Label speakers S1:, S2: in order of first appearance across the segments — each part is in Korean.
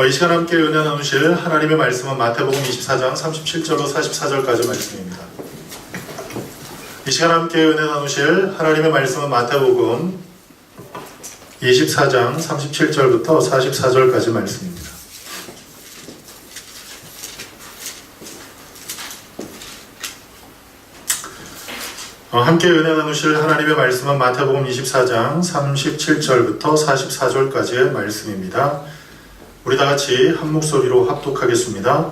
S1: 이 시간 함께 은혜 나누실 하나님의 말씀은 마태복음 24장 37절로 44절까지 말씀입니다. 이 시간 함께 은혜 나누실 하나님의 말씀은 마태복음 24장 37절부터 44절까지 말씀입니다. 함께 은혜 나누실 하나님의 말씀은 마태복음 24장 37절부터 44절까지의 말씀입니다. 우리 다 같이 한 목소리로 합독하겠습니다.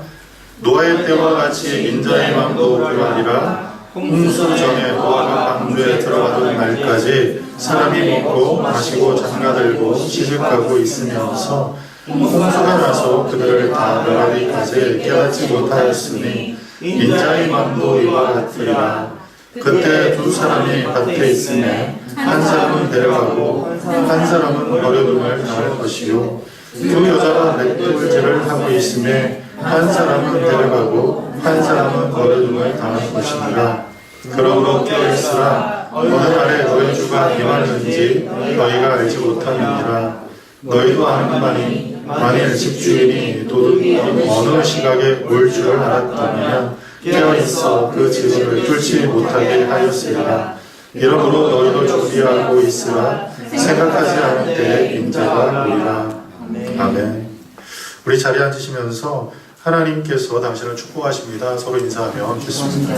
S1: 노아의 때와 같이 인자의 마음도 그러하리라. 홍수 전에 노아가 방주에 들어가던 날까지 사람이 먹고 마시고 장가들고 시집가고 있으면서 홍수가 나서 그들을 다 멸하기까지 깨닫지 못하였으니 인자의 마음도 이와 같으리라. 그때 두 사람이 밭에 있으며 한 사람은 데려가고 한 사람은 버려둠을 당할 것이요 두 여자가 맷돌질을 하고 있으며 한 사람은 데려가고 한 사람은 버려둠을 당할 것이니라. 그러므로 깨어있으라. 어느 날에 너희 주가 임하는지 너희가 알지 못하느니라. 너희도 아는 바니 만일 집주인이 도둑이 어느 시각에 올 줄을 알았다면 깨어있어 그 집을 뚫지 못하게 하였으리라. 이러므로 너희도 준비하고 있으라. 생각하지 않을 때에 인자가 오리라. 아멘. 우리 자리에 앉으시면서 하나님께서 당신을 축복하십니다. 서로 인사하며 주십니다.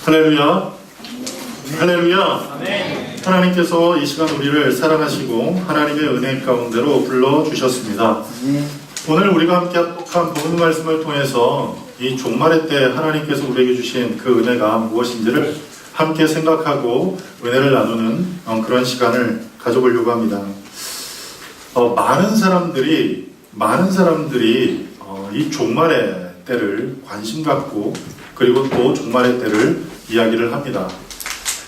S1: 할렐루야. 할렐루야. 아멘. 하나님께서 이 시간 우리를 사랑하시고 하나님의 은혜 가운데로 불러주셨습니다. 오늘 우리가 함께 합독한 본문 말씀을 통해서 이 종말의 때 하나님께서 우리에게 주신 그 은혜가 무엇인지를 함께 생각하고 은혜를 나누는 그런 시간을 가져보려고 합니다. 많은 사람들이 이 종말의 때를 관심 갖고 그리고 또 종말의 때를 이야기를 합니다.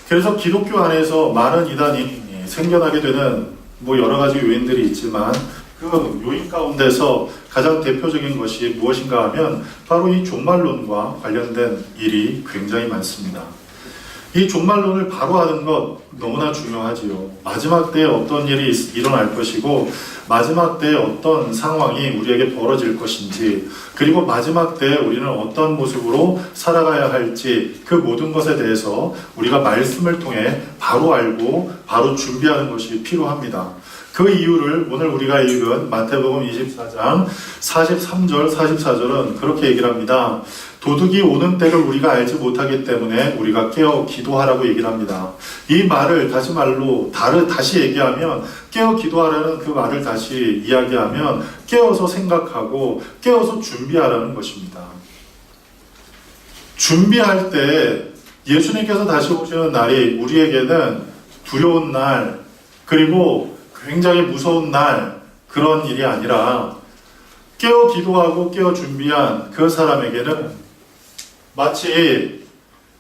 S1: 그래서 기독교 안에서 많은 이단이 생겨나게 되는 여러 가지 요인들이 있지만 그 요인 가운데서 가장 대표적인 것이 무엇인가 하면 바로 이 종말론과 관련된 일이 굉장히 많습니다. 이 종말론을 바로 하는 것 너무나 중요하지요. 마지막 때에 어떤 일이 일어날 것이고 마지막 때에 어떤 상황이 우리에게 벌어질 것인지 그리고 마지막 때에 우리는 어떤 모습으로 살아가야 할지 그 모든 것에 대해서 우리가 말씀을 통해 바로 알고 바로 준비하는 것이 필요합니다. 그 이유를 오늘 우리가 읽은 마태복음 24장 43절, 44절은 그렇게 얘기를 합니다. 도둑이 오는 때를 우리가 알지 못하기 때문에 우리가 깨어 기도하라고 얘기를 합니다. 이 말을 다시 얘기하면 깨어 기도하라는 그 말을 다시 이야기하면 깨어서 생각하고 깨어서 준비하라는 것입니다. 준비할 때 예수님께서 다시 오시는 날이 우리에게는 두려운 날 그리고 굉장히 무서운 날 그런 일이 아니라 깨어 기도하고 깨어 준비한 그 사람에게는 마치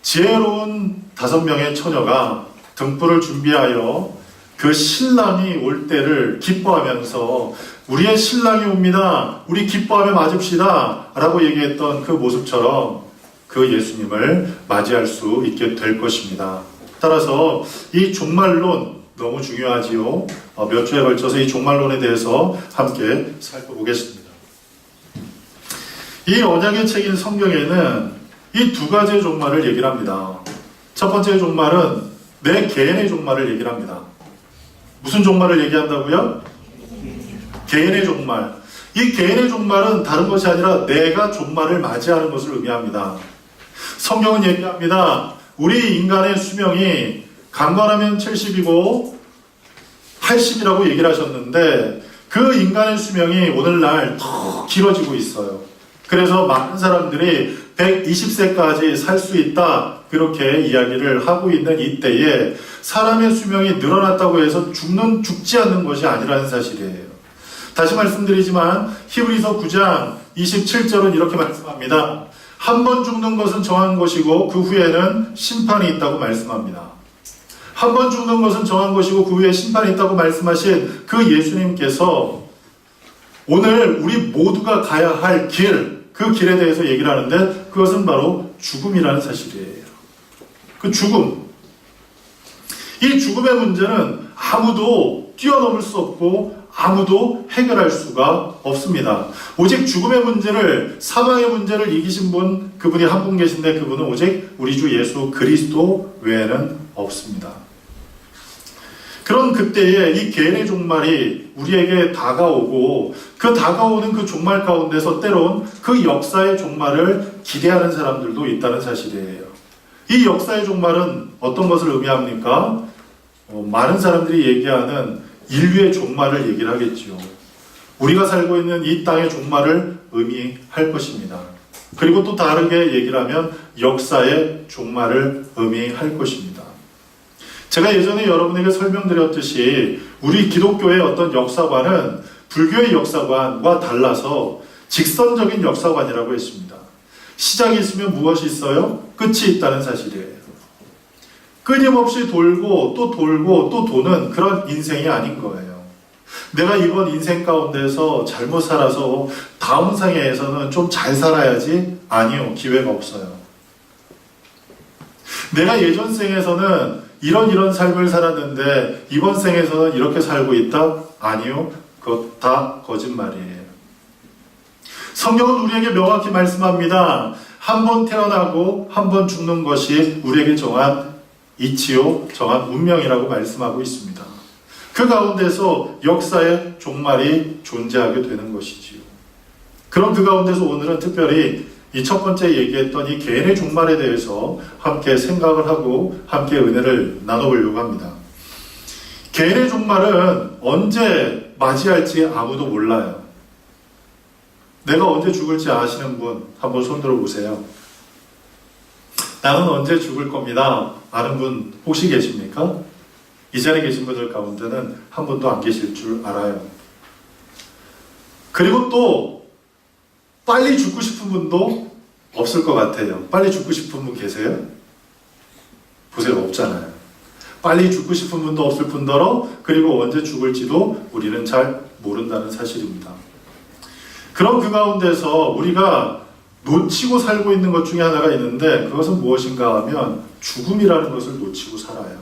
S1: 지혜로운 5명의 처녀가 등불을 준비하여 그 신랑이 올 때를 기뻐하면서 우리의 신랑이 옵니다. 우리 기뻐하며 맞읍시다 라고 얘기했던 그 모습처럼 그 예수님을 맞이할 수 있게 될 것입니다. 따라서 이 종말론 너무 중요하지요. 몇 주에 걸쳐서 이 종말론에 대해서 함께 살펴보겠습니다. 이 언약의 책인 성경에는 이 두 가지의 종말을 얘기를 합니다. 첫 번째 종말은 내 개인의 종말을 얘기를 합니다. 무슨 종말을 얘기한다고요? 개인의 종말. 이 개인의 종말은 다른 것이 아니라 내가 종말을 맞이하는 것을 의미합니다. 성경은 얘기합니다. 우리 인간의 수명이 강건하면 70이고 80이라고 얘기를 하셨는데 그 인간의 수명이 오늘날 더 길어지고 있어요. 그래서 많은 사람들이 120세까지 살 수 있다 그렇게 이야기를 하고 있는 이때에 사람의 수명이 늘어났다고 해서 죽지 않는 것이 아니라는 사실이에요. 다시 말씀드리지만 히브리서 9장 27절은 이렇게 말씀합니다. 한 번 죽는 것은 정한 것이고 그 후에는 심판이 있다고 말씀합니다. 한 번 죽는 것은 정한 것이고 그 후에 심판이 있다고 말씀하신 그 예수님께서 오늘 우리 모두가 가야 할 길, 그 길에 대해서 얘기를 하는데 그것은 바로 죽음이라는 사실이에요. 그 죽음. 이 죽음의 문제는 아무도 뛰어넘을 수 없고 아무도 해결할 수가 없습니다. 오직 죽음의 문제를, 사망의 문제를 이기신 분, 그분이 한 분 계신데 그분은 오직 우리 주 예수 그리스도 외에는 없습니다. 그런 그때에 이 계획의 종말이 우리에게 다가오고 그 다가오는 그 종말 가운데서 때론 그 역사의 종말을 기대하는 사람들도 있다는 사실이에요. 이 역사의 종말은 어떤 것을 의미합니까? 많은 사람들이 얘기하는 인류의 종말을 얘기를 하겠죠. 우리가 살고 있는 이 땅의 종말을 의미할 것입니다. 그리고 또 다르게 얘기를 하면 역사의 종말을 의미할 것입니다. 제가 예전에 여러분에게 설명드렸듯이 우리 기독교의 어떤 역사관은 불교의 역사관과 달라서 직선적인 역사관이라고 했습니다. 시작이 있으면 무엇이 있어요? 끝이 있다는 사실이에요. 끊임없이 돌고 또 돌고 또 도는 그런 인생이 아닌 거예요. 내가 이번 인생 가운데서 잘못 살아서 다음 생에서는 좀 잘 살아야지? 아니요. 기회가 없어요. 내가 예전 생에서는 이런 삶을 살았는데 이번 생에서는 이렇게 살고 있다? 아니요. 그것 다 거짓말이에요. 성경은 우리에게 명확히 말씀합니다. 한 번 태어나고 한 번 죽는 것이 우리에게 정한 이치요, 정한 운명이라고 말씀하고 있습니다. 그 가운데서 역사의 종말이 존재하게 되는 것이지요. 그럼 그 가운데서 오늘은 특별히 이 첫 번째 얘기했던 이 개인의 종말에 대해서 함께 생각을 하고 함께 은혜를 나눠보려고 합니다. 개인의 종말은 언제 맞이할지 아무도 몰라요. 내가 언제 죽을지 아시는 분 한번 손 들어보세요. 나는 언제 죽을 겁니다. 아는 분 혹시 계십니까? 이 자리에 계신 분들 가운데는 한 분도 안 계실 줄 알아요. 그리고 또 빨리 죽고 싶은 분도 없을 것 같아요. 빨리 죽고 싶은 분 계세요? 보세요. 없잖아요. 빨리 죽고 싶은 분도 없을 뿐더러 그리고 언제 죽을지도 우리는 잘 모른다는 사실입니다. 그럼 그 가운데서 우리가 놓치고 살고 있는 것 중에 하나가 있는데 그것은 무엇인가 하면 죽음이라는 것을 놓치고 살아요.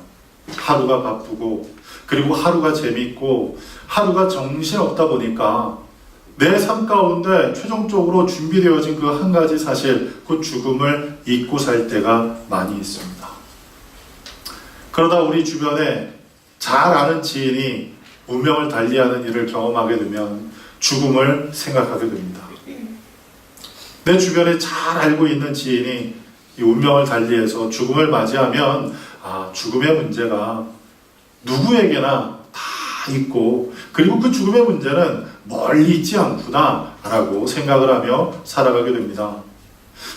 S1: 하루가 바쁘고 그리고 하루가 재밌고 하루가 정신없다 보니까 내 삶 가운데 최종적으로 준비되어진 그 한 가지 사실, 그 죽음을 잊고 살 때가 많이 있습니다. 그러다 우리 주변에 잘 아는 지인이 운명을 달리하는 일을 경험하게 되면 죽음을 생각하게 됩니다. 내 주변에 잘 알고 있는 지인이 이 운명을 달리해서 죽음을 맞이하면 죽음의 문제가 누구에게나 다 있고 그리고 그 죽음의 문제는 멀리 있지 않구나 라고 생각을 하며 살아가게 됩니다.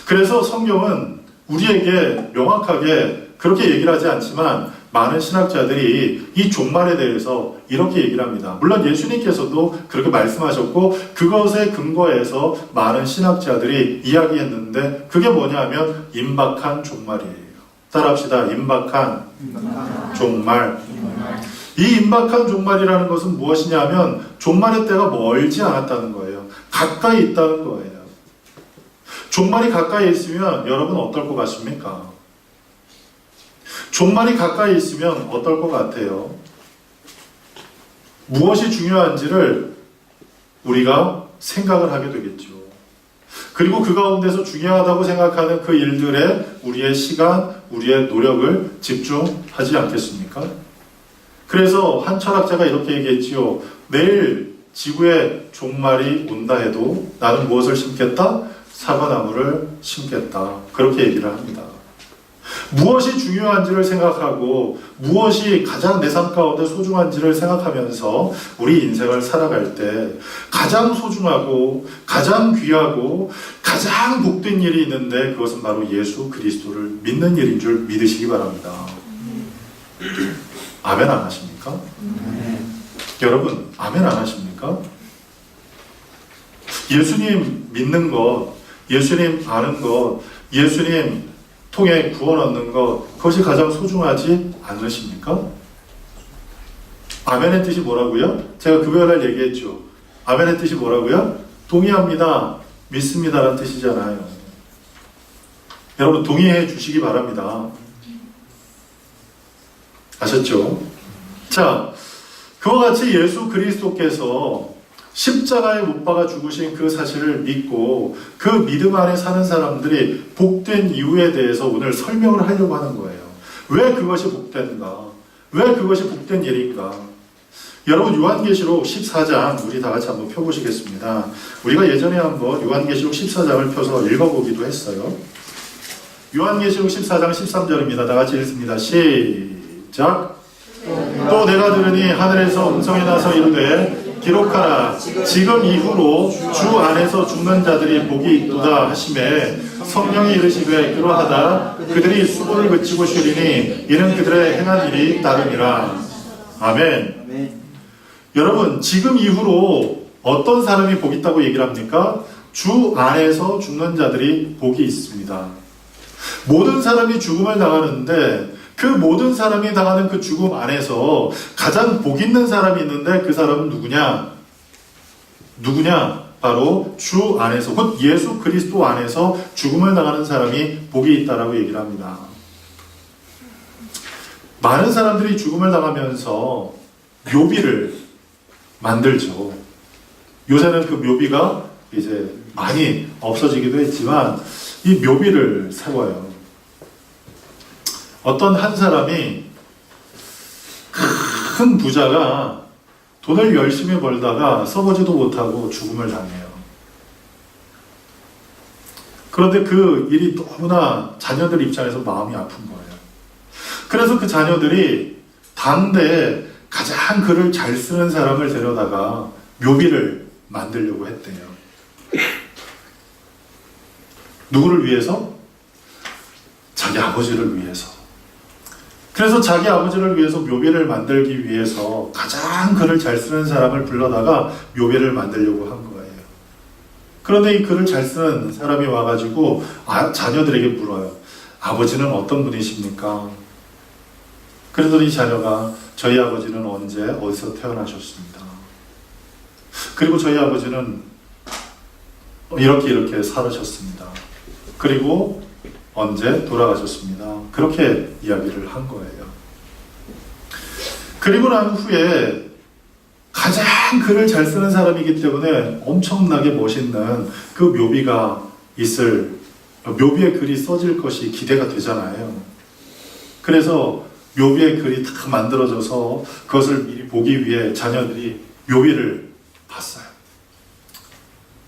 S1: 그래서 성경은 우리에게 명확하게 그렇게 얘기를 하지 않지만 많은 신학자들이 이 종말에 대해서 이렇게 얘기를 합니다. 물론 예수님께서도 그렇게 말씀하셨고 그것에 근거해서 많은 신학자들이 이야기했는데 그게 뭐냐면 임박한 종말이에요. 따라합시다. 임박한 종말. 이 임박한 종말이라는 것은 무엇이냐면 종말의 때가 멀지 않았다는 거예요. 가까이 있다는 거예요. 종말이 가까이 있으면 여러분 어떨 것 같습니까? 종말이 가까이 있으면 어떨 것 같아요? 무엇이 중요한지를 우리가 생각을 하게 되겠죠. 그리고 그 가운데서 중요하다고 생각하는 그 일들에 우리의 시간, 우리의 노력을 집중하지 않겠습니까? 그래서 한 철학자가 이렇게 얘기했지요. 내일 지구의 종말이 온다 해도 나는 무엇을 심겠다? 사과나무를 심겠다. 그렇게 얘기를 합니다. 무엇이 중요한지를 생각하고 무엇이 가장 내 삶 가운데 소중한지를 생각하면서 우리 인생을 살아갈 때 가장 소중하고 가장 귀하고 가장 복된 일이 있는데 그것은 바로 예수 그리스도를 믿는 일인 줄 믿으시기 바랍니다. 아멘 안 하십니까? 여러분 아멘 안 하십니까? 예수님 믿는 것, 예수님 아는 것, 예수님 통해 구원 얻는 것, 그것이 가장 소중하지 않으십니까? 아멘의 뜻이 뭐라고요? 제가 금요일날 얘기했죠. 아멘의 뜻이 뭐라고요? 동의합니다. 믿습니다라는 뜻이잖아요. 여러분 동의해 주시기 바랍니다. 아셨죠? 자, 그와 같이 예수 그리스도께서 십자가에 못 박아 죽으신 그 사실을 믿고 그 믿음 안에 사는 사람들이 복된 이유에 대해서 오늘 설명을 하려고 하는 거예요. 왜 그것이 복된가? 왜 그것이 복된 일인가? 여러분 요한계시록 14장 우리 다 같이 한번 펴보시겠습니다. 우리가 예전에 한번 요한계시록 14장을 펴서 읽어보기도 했어요. 요한계시록 14장 13절입니다. 다 같이 읽습니다. 시작. 또 내가 들으니 하늘에서 음성이 나서 이르되 기록하라. 지금 이후로 주 안에서 죽는 자들이 복이 있도다 하시매 성령이 이르시되 그러하다 그들이 수고를 그치고 쉬리니 이는 그들의 행한 일이 따름이라. 아멘. 여러분 지금 이후로 어떤 사람이 복 있다고 얘기를 합니까? 주 안에서 죽는 자들이 복이 있습니다. 모든 사람이 죽음을 당하는데 그 모든 사람이 당하는 그 죽음 안에서 가장 복 있는 사람이 있는데 그 사람은 누구냐? 바로 주 안에서, 곧 예수 그리스도 안에서 죽음을 당하는 사람이 복이 있다라고 얘기를 합니다. 많은 사람들이 죽음을 당하면서 묘비를 만들죠. 요새는 그 묘비가 이제 많이 없어지기도 했지만 이 묘비를 세워요. 어떤 한 사람이 큰 부자가 돈을 열심히 벌다가 써보지도 못하고 죽음을 당해요. 그런데 그 일이 너무나 자녀들 입장에서 마음이 아픈 거예요. 그래서 그 자녀들이 당대에 가장 글을 잘 쓰는 사람을 데려다가 묘비를 만들려고 했대요. 누구를 위해서? 자기 아버지를 위해서. 그래서 자기 아버지를 위해서 묘비를 만들기 위해서 가장 글을 잘 쓰는 사람을 불러다가 묘비를 만들려고 한 거예요. 그런데 이 글을 잘 쓰는 사람이 와가지고 자녀들에게 물어요. 아버지는 어떤 분이십니까? 그러더니 자녀가 저희 아버지는 언제 어디서 태어나셨습니다. 그리고 저희 아버지는 이렇게 살으셨습니다. 그리고 언제 돌아가셨습니다. 그렇게 이야기를 한 거예요. 그리고 난 후에 가장 글을 잘 쓰는 사람이기 때문에 엄청나게 멋있는 그 묘비가 묘비의 글이 써질 것이 기대가 되잖아요. 그래서 묘비의 글이 다 만들어져서 그것을 미리 보기 위해 자녀들이 묘비를 봤어요.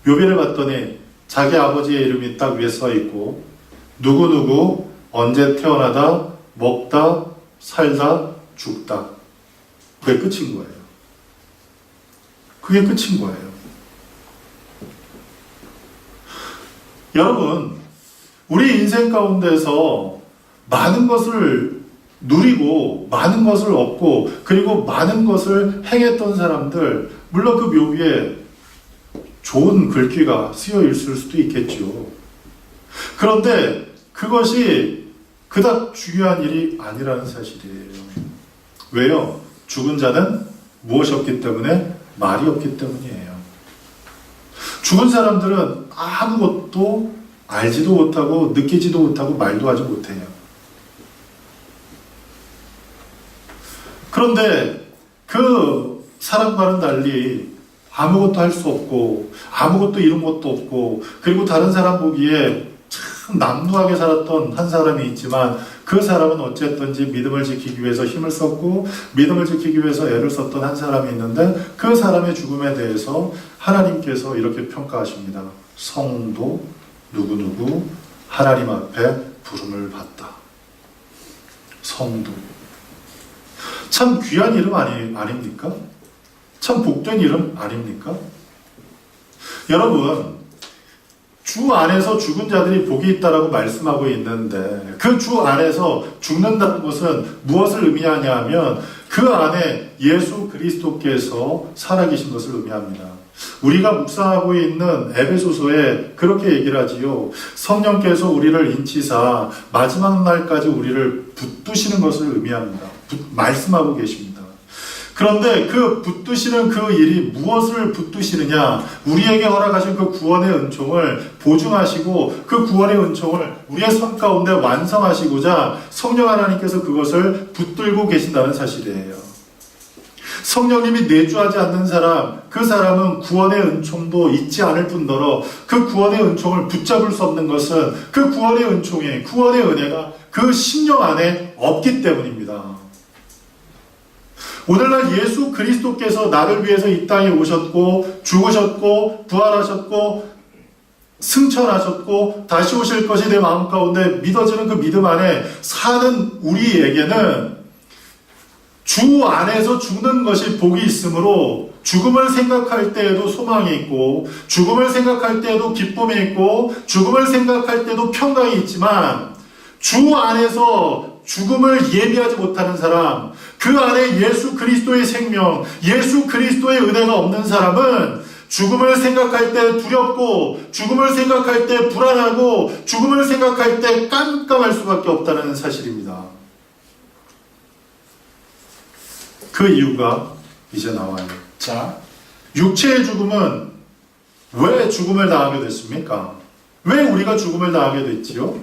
S1: 묘비를 봤더니 자기 아버지의 이름이 딱 위에 써 있고 누구누구 언제 태어나다 먹다 살다 죽다. 그게 끝인 거예요. 그게 끝인 거예요. 여러분 우리 인생 가운데서 많은 것을 누리고 많은 것을 얻고 그리고 많은 것을 행했던 사람들 물론 그 묘비에 좋은 글귀가 쓰여 있을 수도 있겠죠. 그런데 그것이 그닥 중요한 일이 아니라는 사실이에요. 왜요? 죽은 자는 무엇이 없기 때문에? 말이 없기 때문이에요. 죽은 사람들은 아무것도 알지도 못하고 느끼지도 못하고 말도 하지 못해요. 그런데 그 사람과는 달리 아무것도 할 수 없고 아무것도 이룬 것도 없고 그리고 다른 사람 보기에 참 남루하게 살았던 한 사람이 있지만 그 사람은 어쨌든지 믿음을 지키기 위해서 힘을 썼고 믿음을 지키기 위해서 애를 썼던 한 사람이 있는데 그 사람의 죽음에 대해서 하나님께서 이렇게 평가하십니다. 성도 누구누구 하나님 앞에 부름을 받다. 성도. 참 귀한 이름 아닙니까? 참 복된 이름 아닙니까? 여러분 주 안에서 죽은 자들이 복이 있다라고 말씀하고 있는데 그 주 안에서 죽는다는 것은 무엇을 의미하냐 하면 그 안에 예수 그리스도께서 살아계신 것을 의미합니다. 우리가 묵상하고 있는 에베소서에 그렇게 얘기를 하지요. 성령께서 우리를 인치사 마지막 날까지 우리를 붙드시는 것을 의미합니다. 말씀하고 계십니다. 그런데 그 붙드시는 그 일이 무엇을 붙드시느냐? 우리에게 허락하신 그 구원의 은총을 보증하시고 그 구원의 은총을 우리의 삶 가운데 완성하시고자 성령 하나님께서 그것을 붙들고 계신다는 사실이에요. 성령님이 내주하지 않는 사람, 그 사람은 구원의 은총도 잊지 않을 뿐더러 그 구원의 은총을 붙잡을 수 없는 것은 그 구원의 은총이, 구원의 은혜가 그 심령 안에 없기 때문입니다. 오늘날 예수 그리스도께서 나를 위해서 이 땅에 오셨고 죽으셨고 부활하셨고 승천하셨고 다시 오실 것이 내 마음 가운데 믿어지는 그 믿음 안에 사는 우리에게는 주 안에서 죽는 것이 복이 있으므로 죽음을 생각할 때에도 소망이 있고 죽음을 생각할 때에도 기쁨이 있고 죽음을 생각할 때도 평강이 있지만 주 안에서 죽음을 예비하지 못하는 사람, 그 안에 예수 그리스도의 생명, 예수 그리스도의 은혜가 없는 사람은 죽음을 생각할 때 두렵고 죽음을 생각할 때 불안하고 죽음을 생각할 때 깜깜할 수밖에 없다는 사실입니다. 그 이유가 이제 나와요. 자, 육체의 죽음은 왜 죽음을 당하게 됐습니까? 왜 우리가 죽음을 당하게 됐지요?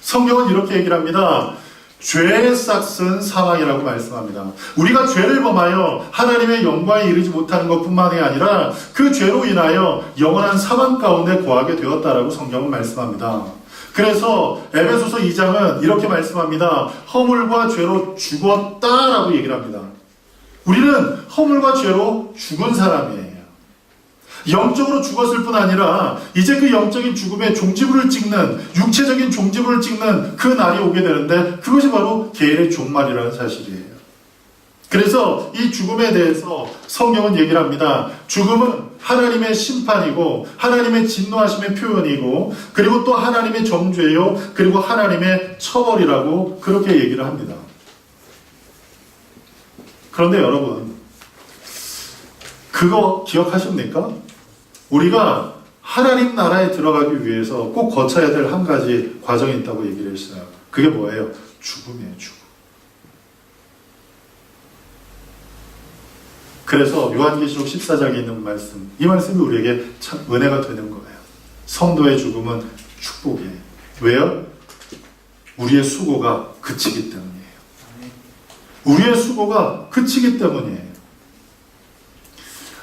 S1: 성경은 이렇게 얘기를 합니다. 죄의 싹은 사망이라고 말씀합니다. 우리가 죄를 범하여 하나님의 영광에 이르지 못하는 것뿐만이 아니라 그 죄로 인하여 영원한 사망 가운데 거하게 되었다라고 성경은 말씀합니다. 그래서 에베소서 2장은 이렇게 말씀합니다. 허물과 죄로 죽었다라고 얘기를 합니다. 우리는 허물과 죄로 죽은 사람이에요. 영적으로 죽었을 뿐 아니라 이제 그 영적인 죽음의 종지부를 찍는, 육체적인 종지부를 찍는 그 날이 오게 되는데 그것이 바로 개인의 종말이라는 사실이에요. 그래서 이 죽음에 대해서 성경은 얘기를 합니다. 죽음은 하나님의 심판이고 하나님의 진노하심의 표현이고 그리고 또 하나님의 정죄요 그리고 하나님의 처벌이라고 그렇게 얘기를 합니다. 그런데 여러분, 그거 기억하십니까? 우리가 하나님 나라에 들어가기 위해서 꼭 거쳐야 될 한 가지 과정이 있다고 얘기를 했어요. 그게 뭐예요? 죽음이에요, 죽음. 그래서 요한계시록 14장에 있는 말씀, 이 말씀이 우리에게 참 은혜가 되는 거예요. 성도의 죽음은 축복이에요. 왜요? 우리의 수고가 그치기 때문이에요. 우리의 수고가 그치기 때문이에요.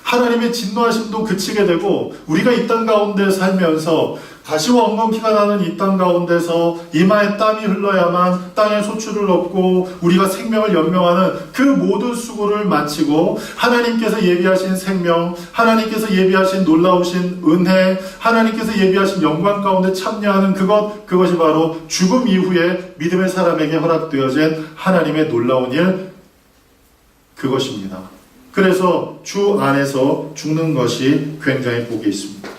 S1: 하나님의 진노하심도 그치게 되고 우리가 이 땅 가운데 살면서 가시와 엉겅퀴가 나는 이 땅 가운데서 이마에 땀이 흘러야만 땅에 소출을 얻고 우리가 생명을 연명하는 그 모든 수고를 마치고 하나님께서 예비하신 생명, 하나님께서 예비하신 놀라우신 은혜, 하나님께서 예비하신 영광 가운데 참여하는 그것이 바로 죽음 이후에 믿음의 사람에게 허락되어진 하나님의 놀라운 일, 그것입니다. 그래서 주 안에서 죽는 것이 굉장히 복이 있습니다.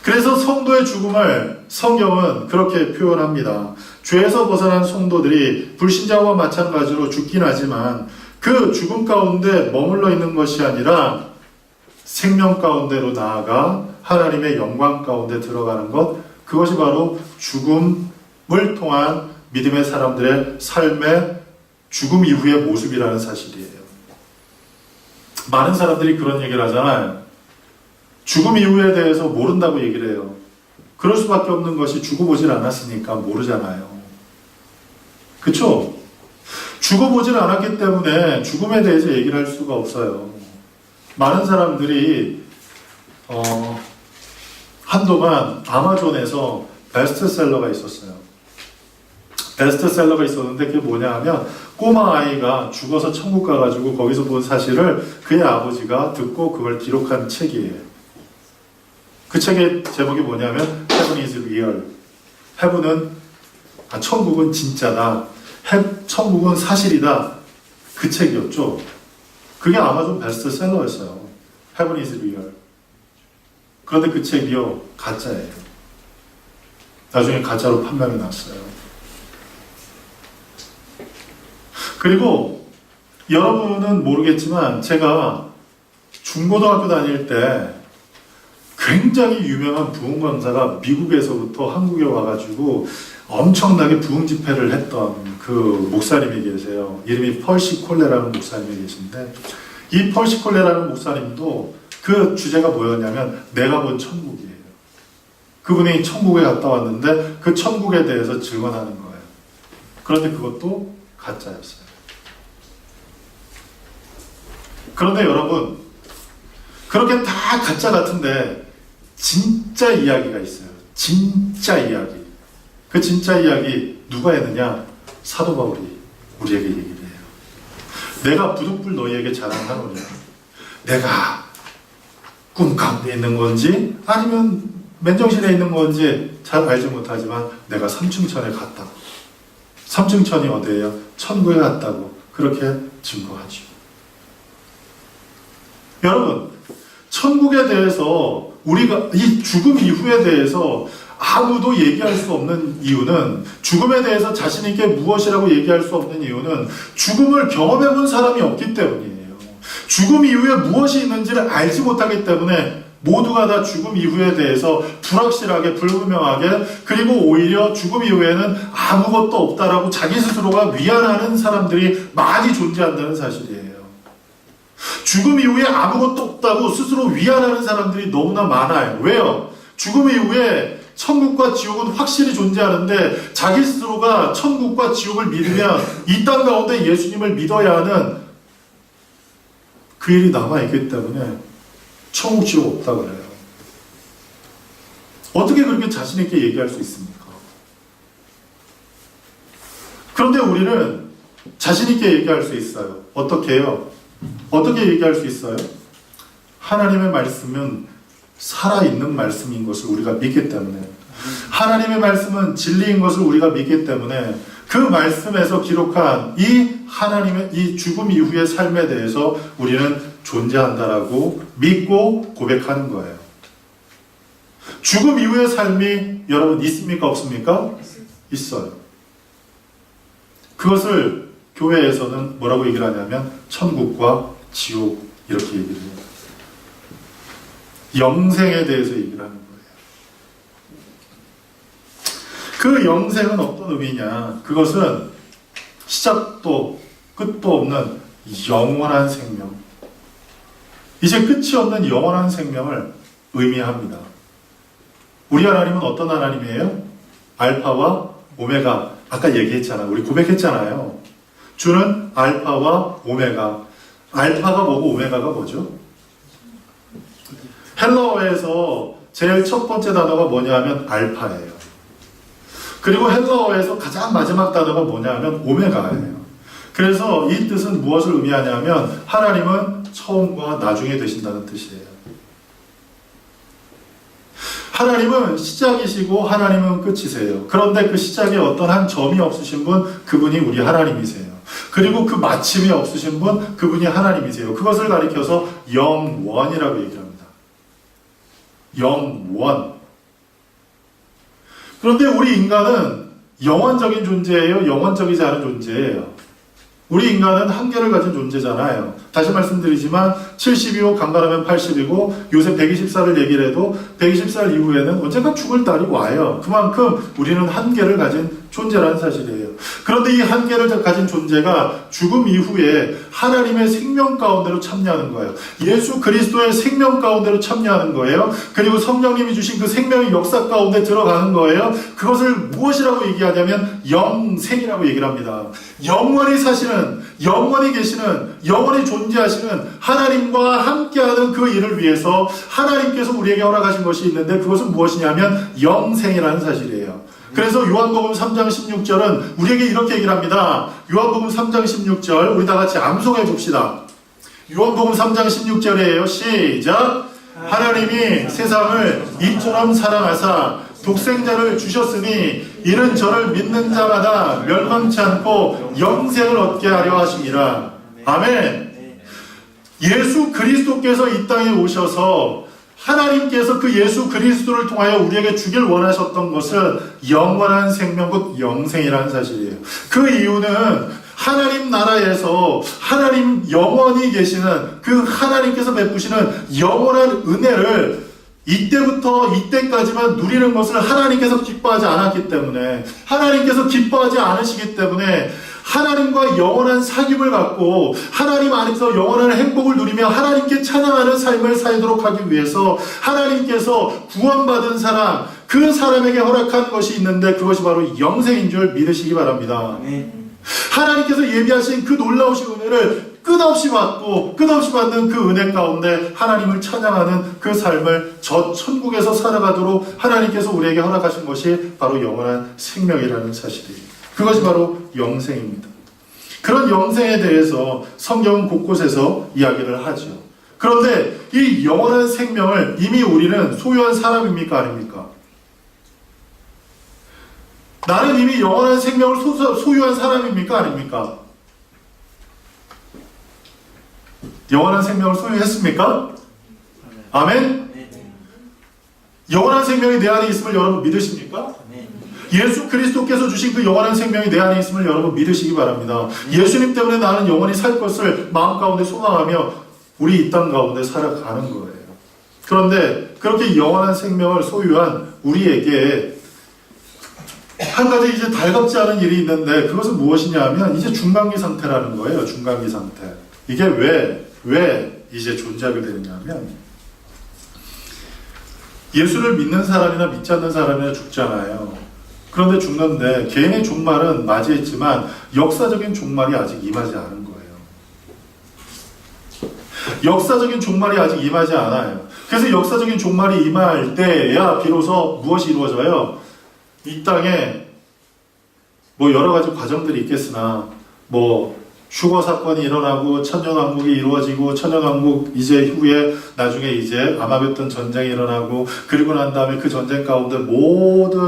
S1: 그래서 성도의 죽음을 성경은 그렇게 표현합니다. 죄에서 벗어난 성도들이 불신자와 마찬가지로 죽긴 하지만 그 죽음 가운데 머물러 있는 것이 아니라 생명 가운데로 나아가 하나님의 영광 가운데 들어가는 것, 그것이 바로 죽음을 통한 믿음의 사람들의 삶의 죽음 이후의 모습이라는 사실이에요. 많은 사람들이 그런 얘기를 하잖아요. 죽음 이후에 대해서 모른다고 얘기를 해요. 그럴 수밖에 없는 것이 죽어보질 않았으니까 모르잖아요. 그쵸? 죽어보질 않았기 때문에 죽음에 대해서 얘기를 할 수가 없어요. 많은 사람들이 한동안 아마존에서 베스트셀러가 있었어요. 베스트셀러가 있었는데 그게 뭐냐 하면 꼬마 아이가 죽어서 천국 가가지고 거기서 본 사실을 그의 아버지가 듣고 그걸 기록한 책이에요. 그 책의 제목이 뭐냐면 Heaven is real. 천국은 진짜다. 천국은 사실이다. 그 책이었죠. 그게 아마존 베스트셀러였어요. Heaven is real. 그런데 그 책이요, 가짜예요. 나중에 가짜로 판명이 났어요. 그리고 여러분은 모르겠지만 제가 중고등학교 다닐 때 굉장히 유명한 부흥 강사가 미국에서부터 한국에 와가지고
S2: 엄청나게 부흥 집회를 했던 그 목사님이 계세요. 이름이 펄시 콜레라는 목사님이 계신데, 이 펄시 콜레라는 목사님도 그 주제가 뭐였냐면 내가 본 천국이에요. 그분이 천국에 갔다 왔는데 그 천국에 대해서 증언하는 거예요. 그런데 그것도 가짜였어요. 그런데 여러분, 그렇게 다 가짜 같은데 진짜 이야기가 있어요. 진짜 이야기. 그 진짜 이야기 누가 했느냐? 사도 바울이 우리에게 얘기를 해요. 내가 부득불 너희에게 자랑하노니 내가 꿈 가운데 있는 건지 아니면 맨정신에 있는 건지 잘 알지 못하지만 내가 삼층천에 갔다고. 삼층천이 어디예요? 천국에 갔다고 그렇게 증거하죠. 여러분, 천국에 대해서 우리가 이 죽음 이후에 대해서 아무도 얘기할 수 없는 이유는, 죽음에 대해서 자신 있게 무엇이라고 얘기할 수 없는 이유는 죽음을 경험해 본 사람이 없기 때문이에요. 죽음 이후에 무엇이 있는지를 알지 못하기 때문에 모두가 다 죽음 이후에 대해서 불확실하게, 불분명하게, 그리고 오히려 죽음 이후에는 아무것도 없다라고 자기 스스로가 위안하는 사람들이 많이 존재한다는 사실이에요. 죽음 이후에 아무것도 없다고 스스로 위안하는 사람들이 너무나 많아요. 왜요? 죽음 이후에 천국과 지옥은 확실히 존재하는데 자기 스스로가 천국과 지옥을 믿으면 이 땅 가운데 예수님을 믿어야 하는 그 일이 남아있기 때문에 천국, 지옥 없다 그래요. 어떻게 그렇게 자신 있게 얘기할 수 있습니까? 그런데 우리는 자신 있게 얘기할 수 있어요. 어떻게 해요? 어떻게 얘기할 수 있어요? 하나님의 말씀은 살아있는 말씀인 것을 우리가 믿기 때문에, 하나님의 말씀은 진리인 것을 우리가 믿기 때문에 그 말씀에서 기록한 이 하나님의 이 죽음 이후의 삶에 대해서 우리는 존재한다라고 믿고 고백하는 거예요. 죽음 이후의 삶이 여러분 있습니까? 없습니까? 있어요. 그것을 교회에서는 뭐라고 얘기를 하냐면 천국과 지옥 이렇게 얘기를 해요. 영생에 대해서 얘기를 하는 거예요. 그 영생은 어떤 의미냐? 그것은 시작도 끝도 없는 영원한 생명, 이제 끝이 없는 영원한 생명을 의미합니다. 우리 하나님은 어떤 하나님이에요? 알파와 오메가. 아까 얘기했잖아요. 우리 고백했잖아요. 주는 알파와 오메가. 알파가 뭐고 오메가가 뭐죠? 헬라어에서 제일 첫 번째 단어가 뭐냐 하면 알파예요. 그리고 헬라어에서 가장 마지막 단어가 뭐냐 하면 오메가예요. 그래서 이 뜻은 무엇을 의미하냐면 하나님은 처음과 나중에 되신다는 뜻이에요. 하나님은 시작이시고 하나님은 끝이세요. 그런데 그 시작에 어떤 한 점이 없으신 분, 그분이 우리 하나님이세요. 그리고 그 마침이 없으신 분, 그분이 하나님이세요. 그것을 가리켜서 영원이라고 얘기합니다. 영원. 그런데 우리 인간은 영원적인 존재예요? 영원적이지 않은 존재예요? 우리 인간은 한계를 가진 존재잖아요. 다시 말씀드리지만 70이고 간간하면 80이고 요새 120살을 얘기를 해도 120살 이후에는 언젠가 죽을 날이 와요. 그만큼 우리는 한계를 가진 존재라는 사실이에요. 그런데 이 한계를 가진 존재가 죽음 이후에 하나님의 생명 가운데로 참여하는 거예요. 예수 그리스도의 생명 가운데로 참여하는 거예요. 그리고 성령님이 주신 그 생명의 역사 가운데 들어가는 거예요. 그것을 무엇이라고 얘기하냐면 영생이라고 얘기를 합니다. 영원히 사시는, 영원히 계시는, 영원히 존재하시는 하나님과 함께하는 그 일을 위해서 하나님께서 우리에게 허락하신 것이 있는데 그것은 무엇이냐면 영생이라는 사실이에요. 그래서 요한복음 3장 16절은 우리에게 이렇게 얘기를 합니다. 요한복음 3장 16절 우리 다 같이 암송해 봅시다. 요한복음 3장 16절이에요. 시작. 하나님이 세상을 이처럼 사랑하사 독생자를 주셨으니 이는 저를 믿는 자마다 멸망치 않고 영생을 얻게 하려 하심이라. 아멘. 예수 그리스도께서 이 땅에 오셔서 하나님께서 그 예수 그리스도를 통하여 우리에게 주길 원하셨던 것은 영원한 생명, 곧 영생이라는 사실이에요. 그 이유는 하나님 나라에서 하나님 영원히 계시는 그 하나님께서 베푸시는 영원한 은혜를 이때부터 이때까지만 누리는 것을 하나님께서 기뻐하지 않았기 때문에, 하나님께서 기뻐하지 않으시기 때문에 하나님과 영원한 사귐을 갖고 하나님 안에서 영원한 행복을 누리며 하나님께 찬양하는 삶을 살도록 하기 위해서 하나님께서 구원받은 사람, 그 사람에게 허락한 것이 있는데 그것이 바로 영생인 줄 믿으시기 바랍니다. 하나님께서 예비하신 그 놀라우신 은혜를 끝없이 받고 끝없이 받는 그 은혜 가운데 하나님을 찬양하는 그 삶을 저 천국에서 살아가도록 하나님께서 우리에게 허락하신 것이 바로 영원한 생명이라는 사실이에요. 그것이 바로 영생입니다. 그런 영생에 대해서 성경은 곳곳에서 이야기를 하죠. 그런데 이 영원한 생명을 이미 우리는 소유한 사람입니까? 아닙니까? 나는 이미 영원한 생명을 소유한 사람입니까? 아닙니까? 영원한 생명을 소유했습니까? 아멘? 영원한 생명이 내 안에 있음을 여러분 믿으십니까? 예수 그리스도께서 주신 그 영원한 생명이 내 안에 있음을 여러분 믿으시기 바랍니다. 예수님 때문에 나는 영원히 살 것을 마음 가운데 소망하며 우리 이 땅 가운데 살아가는 거예요. 그런데 그렇게 영원한 생명을 소유한 우리에게 한 가지 이제 달갑지 않은 일이 있는데 그것은 무엇이냐 하면 이제 중간기 상태라는 거예요. 중간기 상태. 이게 왜 이제 존재하게 되느냐 하면 예수를 믿는 사람이나 믿지 않는 사람이나 죽잖아요. 그런데 죽는데 개인의 종말은 맞이했지만 역사적인 종말이 아직 임하지 않은 거예요. 역사적인 종말이 아직 임하지 않아요. 그래서 역사적인 종말이 임할 때야 비로소 무엇이 이루어져요? 이 땅에 뭐 여러 가지 과정들이 있겠으나 뭐 휴거 사건이 일어나고 천년왕국이 이루어지고 천년왕국 이제 후에 나중에 이제 아마겟돈 전쟁이 일어나고 그리고 난 다음에 그 전쟁 가운데 모든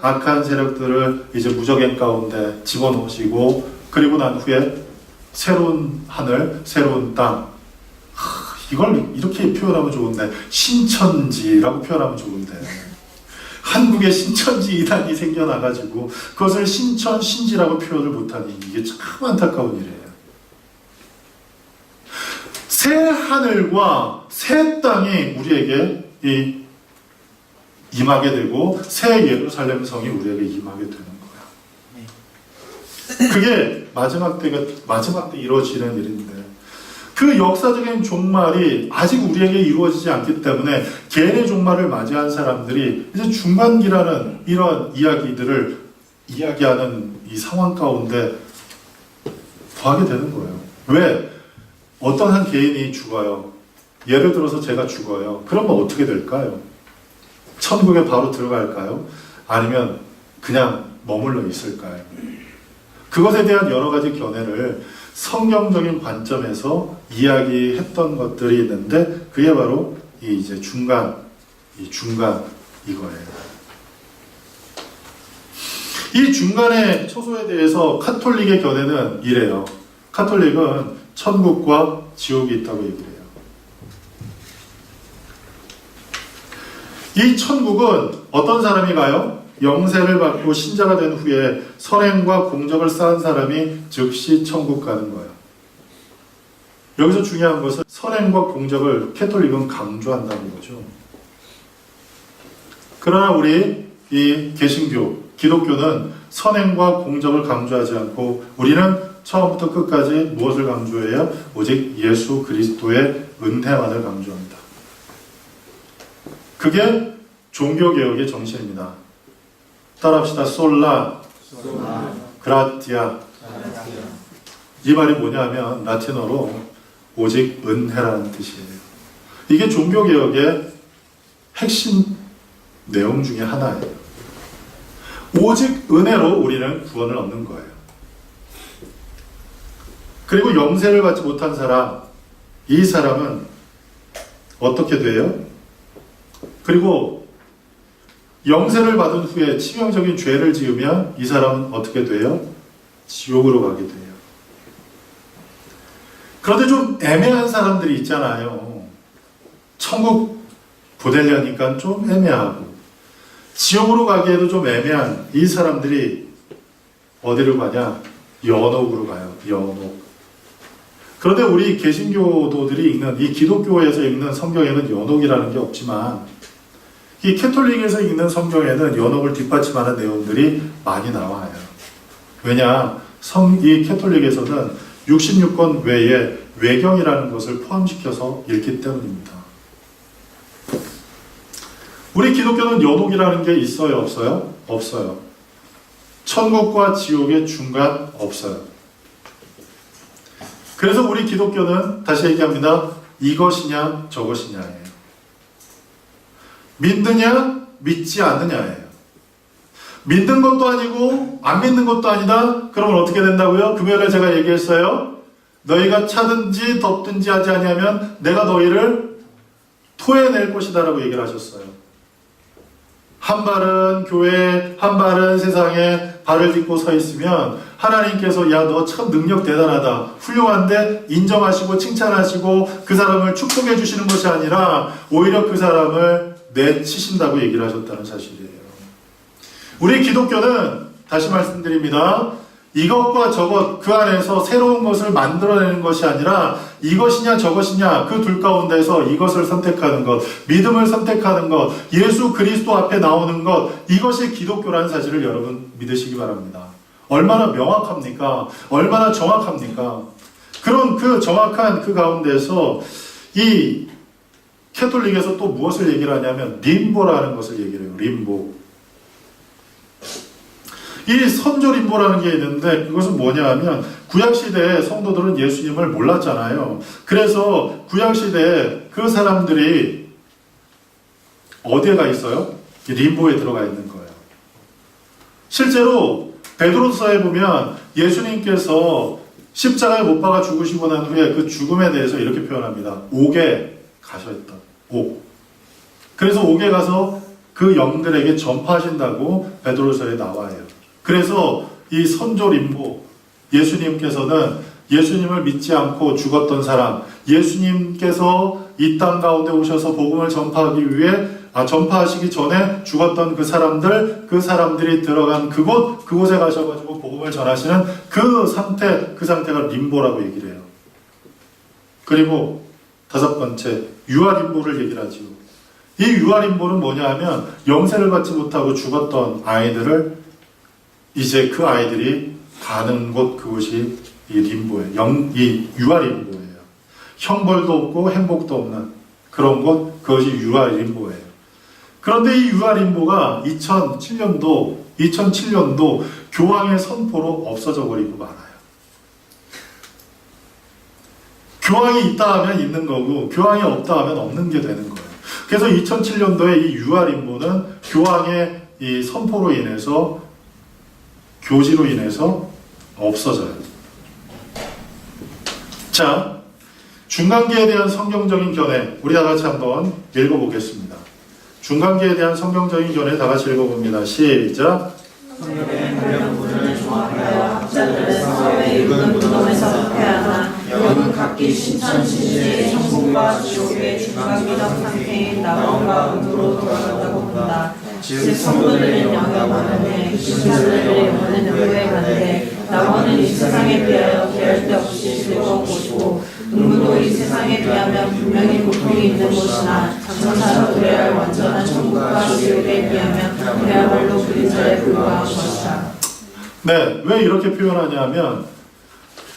S2: 악한 세력들을 이제 무적행 가운데 집어넣으시고 그리고 난 후에 새로운 하늘, 새로운 땅. 이걸 이렇게 표현하면 좋은데 신천지라고 표현하면 좋은데 한국에 신천지 이단이 생겨나가지고 그것을 신천신지라고 표현을 못하니 이게 참 안타까운 일이에요. 새 하늘과 새 땅이 우리에게 임하게 되고 새 예루살렘 성이 우리에게 임하게 되는 거야. 그게 마지막 때 이루어지는 일인데 그 역사적인 종말이 아직 우리에게 이루어지지 않기 때문에 개인의 종말을 맞이한 사람들이 이제 중간기라는 이런 이야기들을 이야기하는 이 상황 가운데 더하게 되는 거예요. 왜? 어떤 한 개인이 죽어요. 예를 들어서 제가 죽어요. 그러면 어떻게 될까요? 천국에 바로 들어갈까요? 아니면 그냥 머물러 있을까요? 그것에 대한 여러 가지 견해를 성경적인 관점에서 이야기했던 것들이 있는데 그게 바로 이 중간 이거예요. 이 중간의 초소에 대해서 카톨릭의 견해는 이래요. 카톨릭은 천국과 지옥이 있다고 얘기를 해요. 이 천국은 어떤 사람이 가요? 영세를 받고 신자가 된 후에 선행과 공적을 쌓은 사람이 즉시 천국 가는 거예요. 여기서 중요한 것은 선행과 공적을 캐톨릭은 강조한다는 거죠. 그러나 우리 이 개신교, 기독교는 선행과 공적을 강조하지 않고 우리는 처음부터 끝까지 무엇을 강조해요? 오직 예수 그리스도의 은혜만을 강조합니다. 그게 종교개혁의 정신입니다. 따라합시다. 솔라 그라티아. 이 말이 뭐냐면 라틴어로 오직 은혜라는 뜻이에요. 이게 종교개혁의 핵심 내용 중에 하나예요. 오직 은혜로 우리는 구원을 얻는 거예요. 그리고 영세를 받지 못한 사람, 이 사람은 어떻게 돼요? 그리고 영세를 받은 후에 치명적인 죄를 지으면 이 사람은 어떻게 돼요? 지옥으로 가게 돼요. 그런데 좀 애매한 사람들이 있잖아요. 천국 보내려니까 좀 애매하고 지옥으로 가기에도 좀 애매한 이 사람들이 어디로 가냐? 연옥으로 가요. 연옥. 그런데 우리 개신교도들이 읽는 이 기독교에서 읽는 성경에는 연옥이라는 게 없지만 이 캐톨릭에서 읽는 성경에는 연옥을 뒷받침하는 내용들이 많이 나와요. 왜냐? 이 캐톨릭에서는 66권 외에 외경이라는 것을 포함시켜서 읽기 때문입니다. 우리 기독교는 연옥이라는 게 있어요? 없어요? 없어요. 천국과 지옥의 중간 없어요. 그래서 우리 기독교는 다시 얘기합니다. 이것이냐 저것이냐예요. 믿느냐 믿지 않느냐예요. 믿는 것도 아니고 안 믿는 것도 아니다. 그러면 어떻게 된다고요? 금요일에 제가 얘기했어요. 너희가 차든지 덥든지 하지 아니하면 내가 너희를 토해낼 것이다 라고 얘기를 하셨어요. 한 발은 교회에 한 발은 세상에 발을 딛고 서 있으면 하나님께서 야 너 참 능력 대단하다 훌륭한데 인정하시고 칭찬하시고 그 사람을 축복해 주시는 것이 아니라 오히려 그 사람을 내치신다고 얘기를 하셨다는 사실이에요. 우리 기독교는 다시 말씀드립니다. 이것과 저것 그 안에서 새로운 것을 만들어내는 것이 아니라 이것이냐 저것이냐 그 둘 가운데서 이것을 선택하는 것, 믿음을 선택하는 것, 예수 그리스도 앞에 나오는 것, 이것이 기독교라는 사실을 여러분 믿으시기 바랍니다. 얼마나 명확합니까? 얼마나 정확합니까? 그런 그 정확한 그 가운데서 이 캐톨릭에서 또 무엇을 얘기를 하냐면 림보라는 것을 얘기를 해요. 림보. 이 선조림보라는 게 있는데 그것은 뭐냐 하면 구약시대에 성도들은 예수님을 몰랐잖아요. 그래서 구약시대에 그 사람들이 어디에 가 있어요? 림보에 들어가 있는 거예요. 실제로 베드로서에 보면 예수님께서 십자가에 못 박아 죽으시고 난 후에 그 죽음에 대해서 이렇게 표현합니다. 옥에 가셨다. 옥. 그래서 옥에 가서 그 영들에게 전파하신다고 베드로서에 나와요. 그래서 이 선조 림보, 예수님께서는 예수님을 믿지 않고 죽었던 사람, 예수님께서 이 땅 가운데 오셔서 복음을 전파하기 위해 전파하시기 전에 죽었던 그 사람들이 들어간 그곳에 가셔가지고 복음을 전하시는 그 상태가 림보라고 얘기를 해요. 그리고 다섯 번째, 유아림보를 얘기를 하지요. 이 유아림보는 뭐냐 하면 영세를 받지 못하고 죽었던 아이들을 이제 그 아이들이 가는 곳 그곳이 이 림보예요. 이 유아림보예요. 형벌도 없고 행복도 없는 그런 곳 그것이 유아림보예요. 그런데 이 유아림보가 2007년도 교황의 선포로 없어져 버리고 말아요. 교황이 있다 하면 있는 거고 교황이 없다 하면 없는 게 되는 거예요. 그래서 2007년도에 이 유아림보는 교황의 이 선포로 인해서 교지로 인해서 없어져요. 자, 중간기에 대한 성경적인 견해 우리 다 같이 한번 읽어보겠습니다. 중간기에 대한 성경적인 견해 다 같이 읽어봅니다. 시작.
S3: 성경의 관련부분을 종합하여 학자들의 사회에 읽은 무덤에서 학회하나 영은 각기 신천지의 천국과 지옥의 중간기적 상태인 낙원과 음으로 돌아간다고 본다. 즉 성도들의 영에 가는데 신자들의 영혼은 음부에 가는데 낙원은 이 세상에 비하여 비할 데 없이 즐거운 곳이고 음부도 이 세상에 비하면 분명히 고통이 있는 곳이나 장차로 도래할 완전한 천국과 지옥에 비하면 그야말로 그림자에 불과한 것이다.
S2: 네, 왜 이렇게 표현하냐면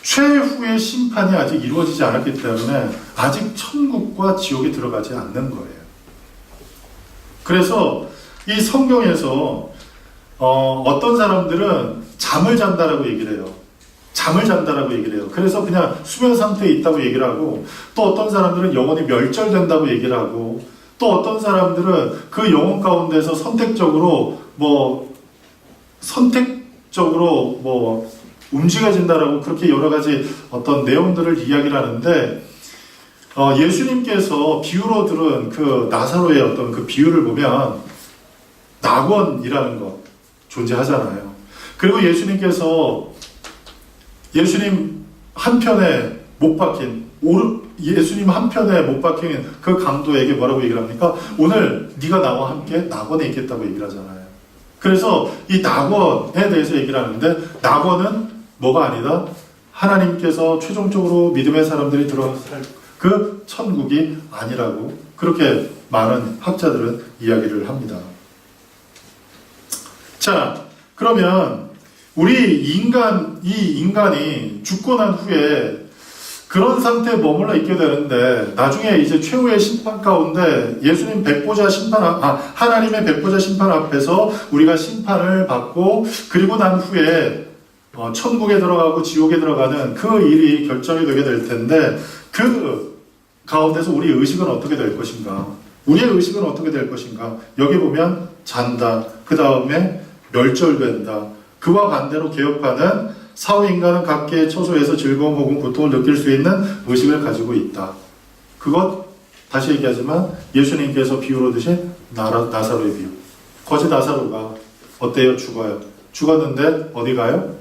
S2: 최후의 심판이 아직 이루어지지 않았기 때문에 아직 천국과 지옥에 들어가지 않는 거예요. 그래서 이 성경에서 어떤 사람들은 잠을 잔다라고 얘기를 해요. 잠을 잔다라고 얘기를 해요. 그래서 그냥 수면 상태에 있다고 얘기를 하고 또 어떤 사람들은 영혼이 멸절된다고 얘기를 하고 또 어떤 사람들은 그 영혼 가운데서 선택적으로 움직여진다라고 그렇게 여러 가지 어떤 내용들을 이야기를 하는데 예수님께서 비유로 들은 그 나사로의 어떤 그 비유를 보면 낙원이라는 것 존재하잖아요. 그리고 예수님께서 예수님 한편에 못 박힌 그 강도에게 뭐라고 얘기를 합니까? 오늘 네가 나와 함께 낙원에 있겠다고 얘기를 하잖아요. 그래서 이 낙원에 대해서 얘기를 하는데 낙원은 뭐가 아니다? 하나님께서 최종적으로 믿음의 사람들이 그 천국이 아니라고 그렇게 많은 학자들은 이야기를 합니다. 자, 그러면 이 인간이 죽고 난 후에 그런 상태에 머물러 있게 되는데 나중에 이제 최후의 심판 가운데 예수님 하나님의 백보자 심판 앞에서 우리가 심판을 받고 그리고 난 후에 천국에 들어가고 지옥에 들어가는 그 일이 결정이 되게 될 텐데 그 가운데서 우리의 의식은 어떻게 될 것인가? 우리의 의식은 어떻게 될 것인가? 여기 보면 잔다. 그 다음에 멸절된다. 그와 반대로 개혁파는 사후인간은 각계의 처소에서 즐거움 혹은 고통을 느낄 수 있는 의식을 가지고 있다. 그것 다시 얘기하지만 예수님께서 비유로 드신 나사로의 비유. 거지 나사로가 어때요? 죽어요. 죽었는데 어디 가요?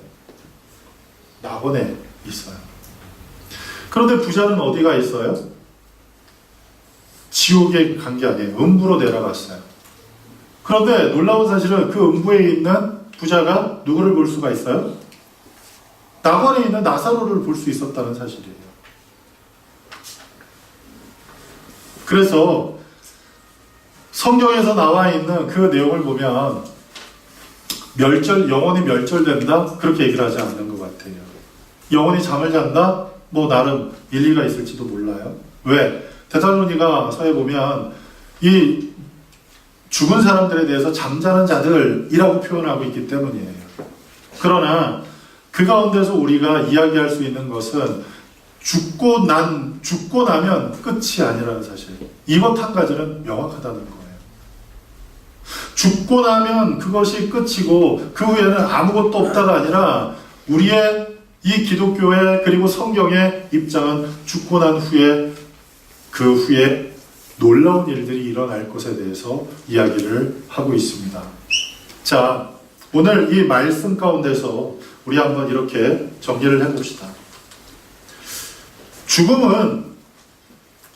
S2: 낙원에 있어요. 그런데 부자는 어디가 있어요? 지옥에 간 게 아니에요. 음부로 내려갔어요. 그런데 놀라운 사실은 그 음부에 있는 부자가 누구를 볼 수가 있어요? 낙원에 있는 나사로를 볼 수 있었다는 사실이에요. 그래서 성경에서 나와 있는 그 내용을 보면 영혼이 멸절된다? 그렇게 얘기를 하지 않는 것 같아요. 영혼이 잠을 잔다? 뭐 나름 일리가 있을지도 몰라요. 왜? 데살로니가 서에 보면 이 죽은 사람들에 대해서 잠자는 자들이라고 표현하고 있기 때문이에요. 그러나 그 가운데서 우리가 이야기할 수 있는 것은 죽고 나면 끝이 아니라는 사실. 이것 한 가지는 명확하다는 거예요. 죽고 나면 그것이 끝이고 그 후에는 아무것도 없다가 아니라 우리의 이 기독교의 그리고 성경의 입장은 죽고 난 후에 그 후에 놀라운 일들이 일어날 것에 대해서 이야기를 하고 있습니다. 자, 오늘 이 말씀 가운데서 우리 한번 이렇게 정리를 해봅시다. 죽음은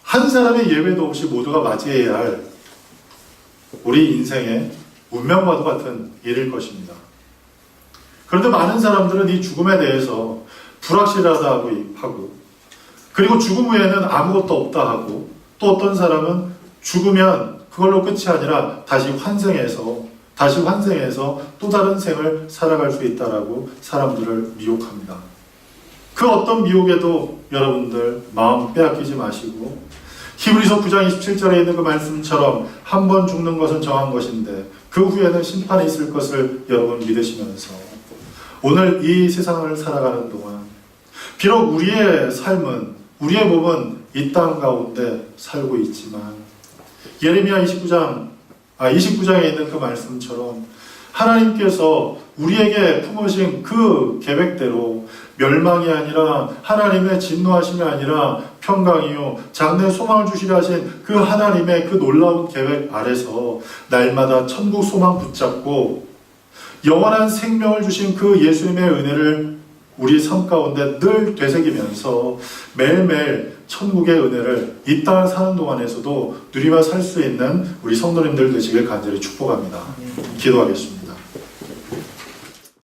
S2: 한 사람의 예외도 없이 모두가 맞이해야 할 우리 인생의 운명과도 같은 일일 것입니다. 그런데 많은 사람들은 이 죽음에 대해서 불확실하다 하고 그리고 죽음 후에는 아무것도 없다 하고 또 어떤 사람은 죽으면 그걸로 끝이 아니라 다시 환생해서 또 다른 생을 살아갈 수 있다라고 사람들을 미혹합니다. 그 어떤 미혹에도 여러분들 마음 빼앗기지 마시고 히브리서 9장 27절에 있는 그 말씀처럼 한 번 죽는 것은 정한 것인데 그 후에는 심판이 있을 것을 여러분 믿으시면서 오늘 이 세상을 살아가는 동안 비록 우리의 몸은 이 땅 가운데 살고 있지만 예레미야 29장에 있는 그 말씀처럼 하나님께서 우리에게 품으신 그 계획대로 멸망이 아니라 하나님의 진노하심이 아니라 평강이요 장래 소망을 주시려 하신 그 하나님의 그 놀라운 계획 아래서 날마다 천국 소망 붙잡고 영원한 생명을 주신 그 예수님의 은혜를 우리 삶 가운데 늘 되새기면서 매일매일 천국의 은혜를 이 땅을 사는 동안에서도 누리며 살 수 있는 우리 성도님들 되시길 간절히 축복합니다. 기도하겠습니다.